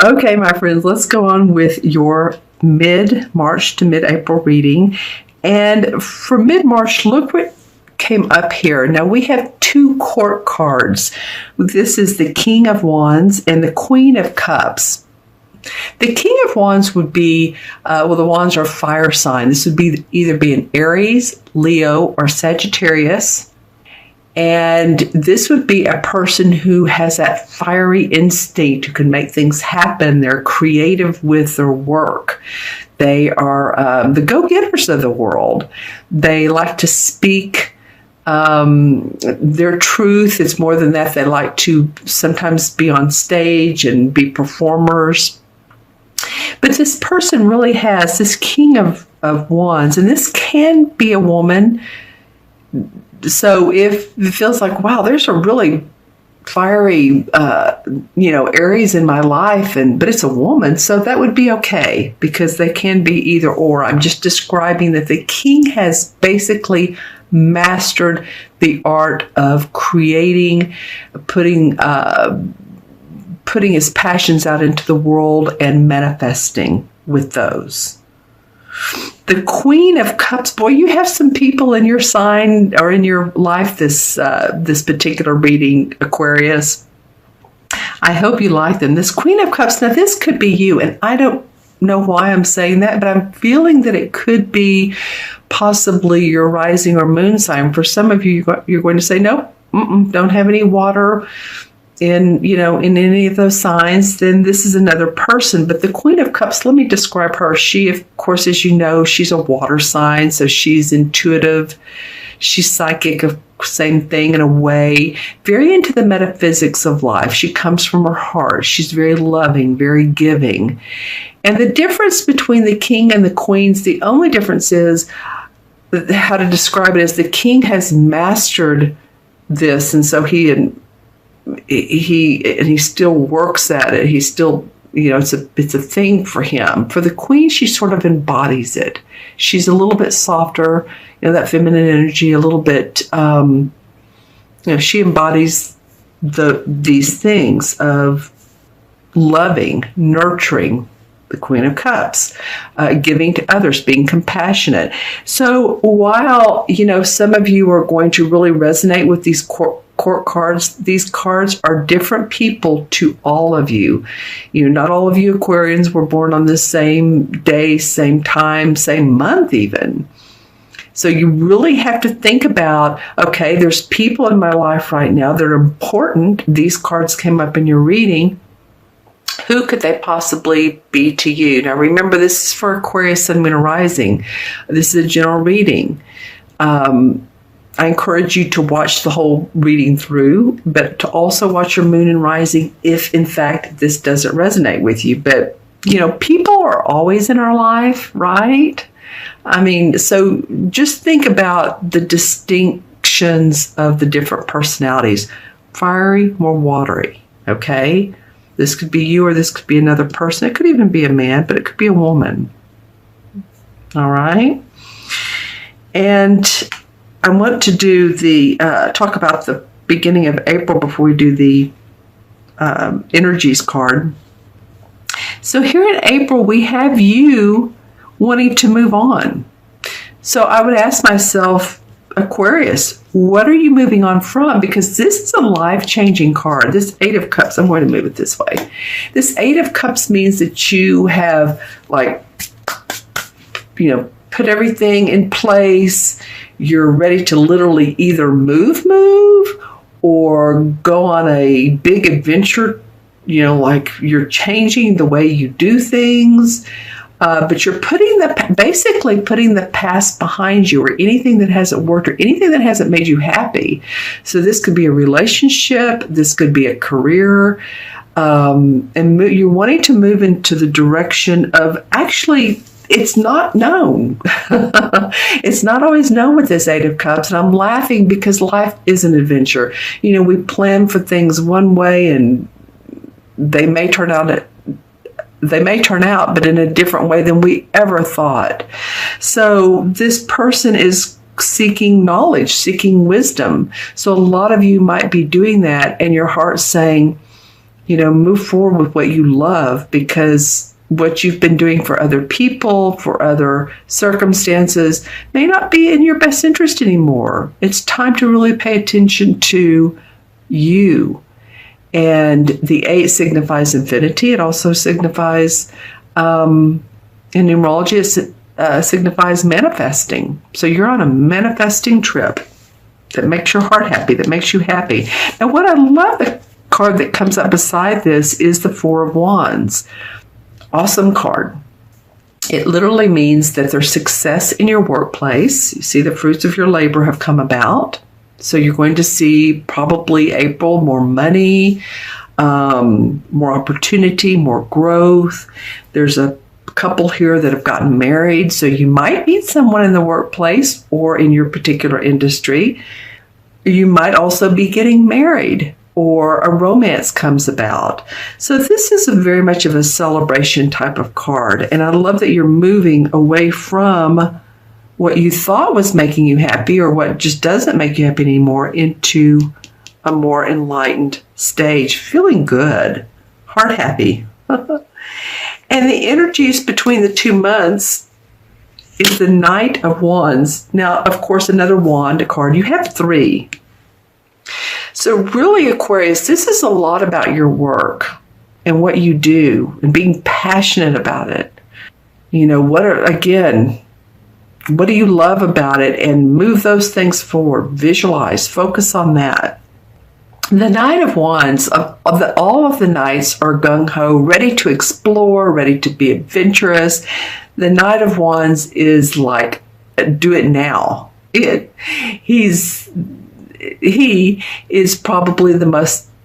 Okay, my friends, let's go on with your mid-March to mid-April reading. And for mid-March, look what came up here. Now we have two court cards. This is the King of Wands and the Queen of Cups. The King of Wands would be, the Wands are fire sign. This would be either be an Aries, Leo, or Sagittarius. And this would be a person who has that fiery instinct, who can make things happen. They're creative with their work. They are the go-getters of the world. They like to speak their truth. It's more than that. They like to sometimes be on stage and be performers. But this person really has this King of Wands, and this can be a woman. So if it feels like, wow, there's a really fiery, Aries in my life, but it's a woman, so that would be okay, because they can be either or. I'm just describing that the king has basically mastered the art of creating, putting his passions out into the world and manifesting with those. The Queen of Cups, boy, you have some people in your sign or in your life this particular reading, Aquarius. I hope you like them. This Queen of Cups, now this could be you, and I don't know why I'm saying that, but I'm feeling that it could be possibly your rising or moon sign. For some of you, you're going to say, nope, don't have any water in any of those signs. Then this is another person. But the Queen of Cups, let me describe her. She, of course, as you know, she's a water sign, so she's intuitive, she's psychic, same thing in a way, very into the metaphysics of life. She comes from her heart. She's very loving, very giving. And the difference between the king and the queens, the only difference is how to describe it, is the king has mastered this, and so he still works at it. He still, it's a thing for him. For the queen, she sort of embodies it. She's a little bit softer, that feminine energy, a little bit, she embodies these things of loving, nurturing, the Queen of Cups, giving to others, being compassionate. So while, some of you are going to really resonate with these court cards, these cards are different people to all of you. Not all of you Aquarians were born on the same day, same time, same month even. So you really have to think about, okay, there's people in my life right now that are important. These cards came up in your reading. Who could they possibly be to you? Now remember, this is for Aquarius, Sun, Moon, and Rising. This is a general reading. I encourage you to watch the whole reading through, but to also watch your moon and rising if, in fact, this doesn't resonate with you. But, people are always in our life, right? I mean, so just think about the distinctions of the different personalities. Fiery, more watery, okay? This could be you, or this could be another person. It could even be a man, but it could be a woman. All right? And I want to do talk about the beginning of April before we do the energies card. So here in April, we have you wanting to move on. So I would ask myself, Aquarius, what are you moving on from? Because this is a life-changing card. This Eight of Cups, I'm going to move it this way. This Eight of Cups means that you have, put everything in place. You're ready to literally either move, or go on a big adventure, you're changing the way you do things. But you're basically putting the past behind you, or anything that hasn't worked, or anything that hasn't made you happy. So this could be a relationship, this could be a career, and you're wanting to move into the direction of, actually, it's not known. It's not always known with this Eight of Cups, and I'm laughing because life is an adventure. We plan for things one way, and they may turn out, but in a different way than we ever thought. So this person is seeking knowledge, seeking wisdom. So a lot of you might be doing that, and your heart's saying, move forward with what you love, because what you've been doing for other people, for other circumstances, may not be in your best interest anymore. It's time to really pay attention to you. And the 8 signifies infinity. It also signifies, in numerology, it signifies manifesting. So you're on a manifesting trip that makes your heart happy, that makes you happy. And what I love, the card that comes up beside this is the 4 of Wands. Awesome card. It literally means that there's success in your workplace. You see the fruits of your labor have come about. So you're going to see probably April, more money, more opportunity, more growth. There's a couple here that have gotten married. So you might meet someone in the workplace or in your particular industry. You might also be getting married, or a romance comes about. So this is very much of a celebration type of card. And I love that you're moving away from what you thought was making you happy, or what just doesn't make you happy anymore, into a more enlightened stage, feeling good, heart happy. And the energies between the 2 months is the Knight of Wands. Now, of course, another wand card. You have 3. So really, Aquarius, this is a lot about your work and what you do and being passionate about it. What do you love about it? And move those things forward. Visualize, focus on that. The Knight of Wands, all of the knights are gung-ho, ready to explore, ready to be adventurous. The Knight of Wands is like, do it now. He is probably the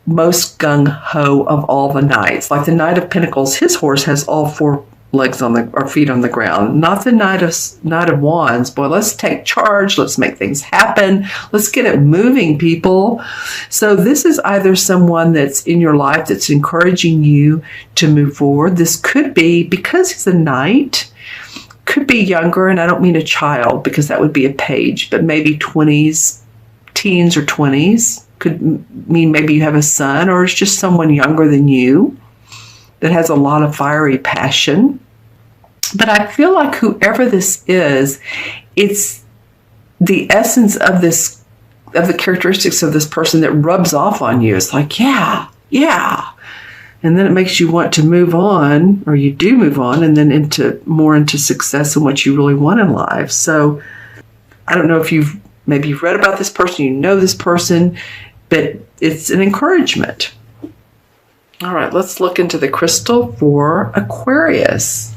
most gung-ho of all the knights. Like the Knight of Pentacles, his horse has all 4 legs or feet on the ground. Not the Knight of Wands. Boy, let's take charge. Let's make things happen. Let's get it moving, people. So this is either someone that's in your life that's encouraging you to move forward. This could be, because he's a knight, could be younger, and I don't mean a child, because that would be a page, but maybe 20s, teens or 20s. Could mean maybe you have a son, or it's just someone younger than you that has a lot of fiery passion. But I feel like whoever this is, it's the essence of the characteristics of this person that rubs off on you. It's like, yeah. And then it makes you want to move on, or you do move on, and then into success and what you really want in life. So I don't know if you've read about this person, you know this person, but it's an encouragement. All right, let's look into the crystal for Aquarius.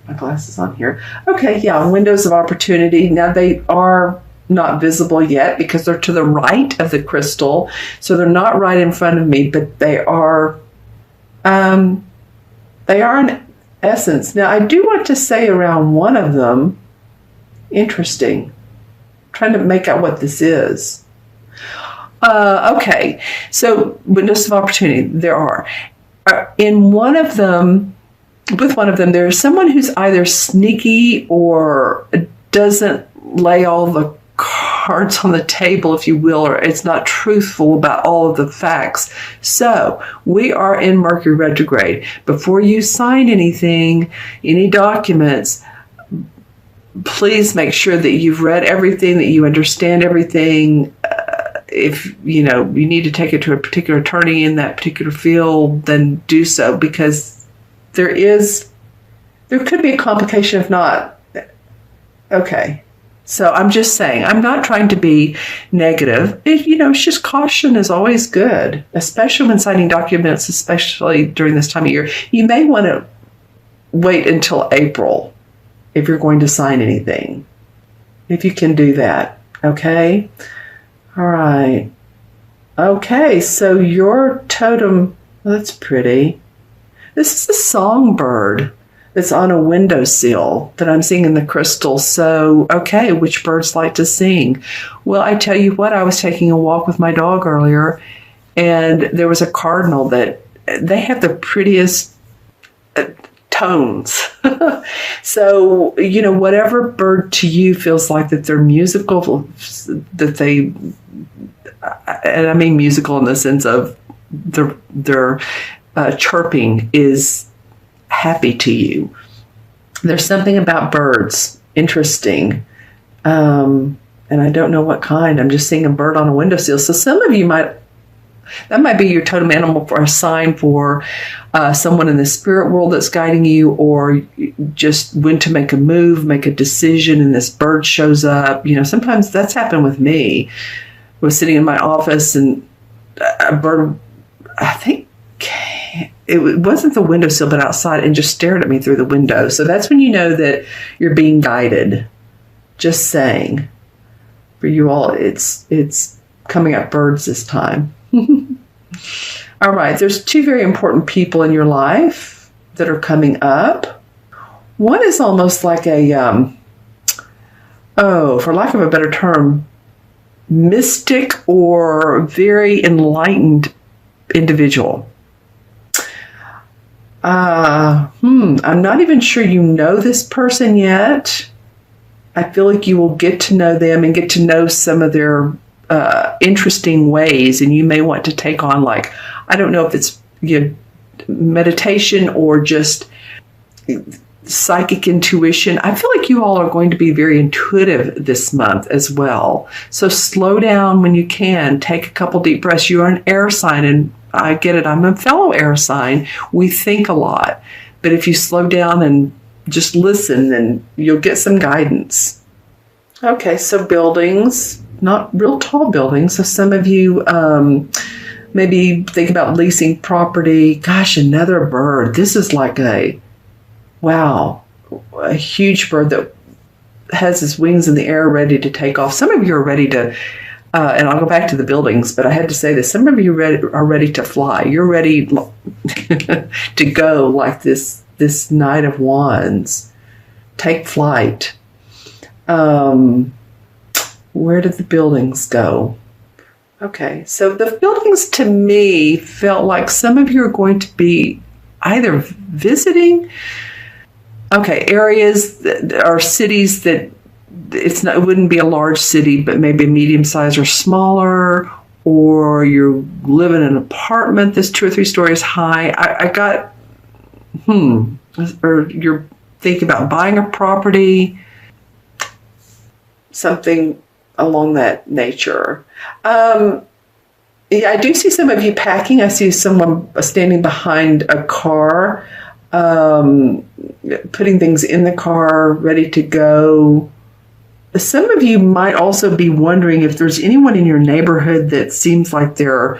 My glasses on here. Okay, yeah, windows of opportunity. Now they are not visible yet because they're to the right of the crystal. So they're not right in front of me, but they are in essence. Now I do want to say around one of them, interesting. I'm trying to make out what this is. Okay, so windows of opportunity, there are. In one of them, there's someone who's either sneaky or doesn't lay all the cards on the table, if you will, or it's not truthful about all of the facts. So we are in Mercury retrograde. Before you sign anything, any documents, please make sure that you've read everything, that you understand everything. If you need to take it to a particular attorney in that particular field, then do so, because there could be a complication if not. Okay. So I'm just saying, I'm not trying to be negative. It's just caution is always good, especially when signing documents, especially during this time of year. You may want to wait until April if you're going to sign anything, if you can do that. Okay. All right. Okay, so your totem, that's pretty. This is a songbird that's on a windowsill that I'm seeing in the crystal. So, okay, which birds like to sing? Well, I tell you what, I was taking a walk with my dog earlier, and there was a cardinal that they have the prettiest tones. So, whatever bird to you feels like that they're musical, that they, and I mean musical in the sense of their chirping is happy to you. There's something about birds interesting. And I don't know what kind. I'm just seeing a bird on a windowsill. So some of you that might be your totem animal for a sign for someone in the spirit world that's guiding you, or just when to make a move, make a decision, and this bird shows up. Sometimes that's happened with me. I was sitting in my office and a bird, I think it wasn't the windowsill, but outside, and just stared at me through the window. So that's when you know that you're being guided. Just saying. For you all, it's coming up birds this time. All right, there's two very important people in your life that are coming up. One is almost like a, for lack of a better term, mystic or very enlightened individual. I'm not even sure you know this person yet. I feel like you will get to know them and get to know some of their interesting ways, and you may want to take on, like, I don't know if it's meditation or just psychic intuition. I feel like you all are going to be very intuitive this month as well. So slow down when you can. Take a couple deep breaths. You are an air sign, and I get it. I'm a fellow air sign. We think a lot. But if you slow down and just listen, then you'll get some guidance. Okay, so buildings. Not real tall buildings. So some of you maybe think about leasing property. Gosh, another bird. This is like a huge bird that has his wings in the air ready to take off. Some of you are ready to, and I'll go back to the buildings, but I had to say this. Some of you are ready to fly. You're ready to go like this Knight of Wands. Take flight. Where did the buildings go? Okay, so the buildings to me felt like some of you are going to be either visiting, areas that are cities that it wouldn't be a large city, but maybe a medium size or smaller, or you live in an apartment that's 2 or 3 stories high. Or you're thinking about buying a property, something along that nature. I do see some of you packing. I see someone standing behind a car, putting things in the car, ready to go. Some of you might also be wondering if there's anyone in your neighborhood that seems like they're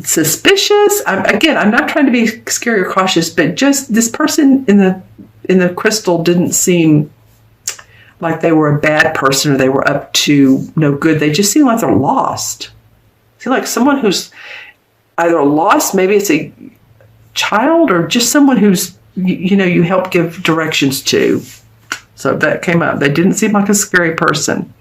suspicious. I'm not trying to be scary or cautious, but just this person in the crystal didn't seem like they were a bad person or they were up to no good. They just seem like they're lost. I feel like someone who's either lost, maybe it's a child, or just someone who's, you help give directions to. So that came up. They didn't seem like a scary person.